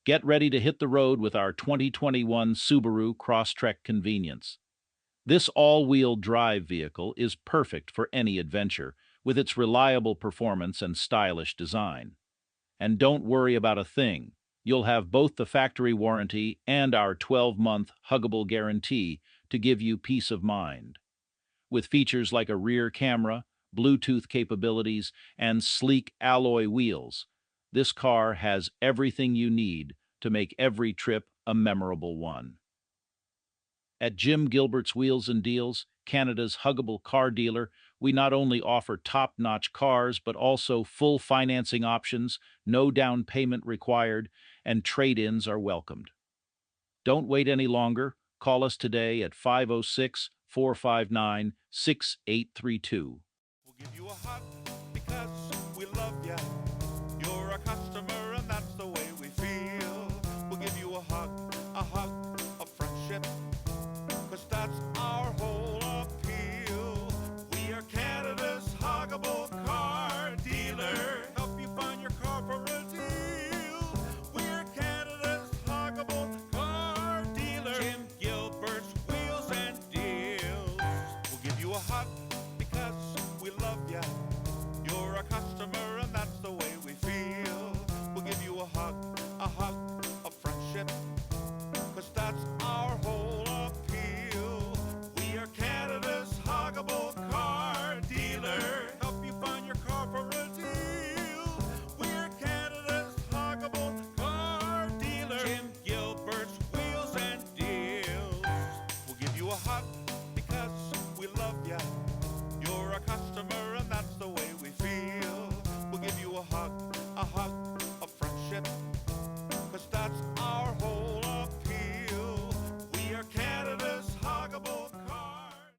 Get ready to hit the road with our 2021 Subaru Crosstrek Convenience. This all-wheel drive vehicle is perfect for any adventure, with its reliable performance and stylish design. And don't worry about a thing. You'll have both the factory warranty and our 12-month Huggable Guarantee to give you peace of mind. With features like a rear camera, Bluetooth capabilities, and sleek alloy wheels, this car has everything you need to make every trip a memorable one. At Gilbert's Wheels and Deals, Canada's Huggable Car Dealer, we not only offer top-notch cars but also full financing options, no down payment required, and trade-ins are welcomed. Don't wait any longer. Call us today at 506-459-6832. We'll give you a hug because we love ya. You're a customer and that's the way.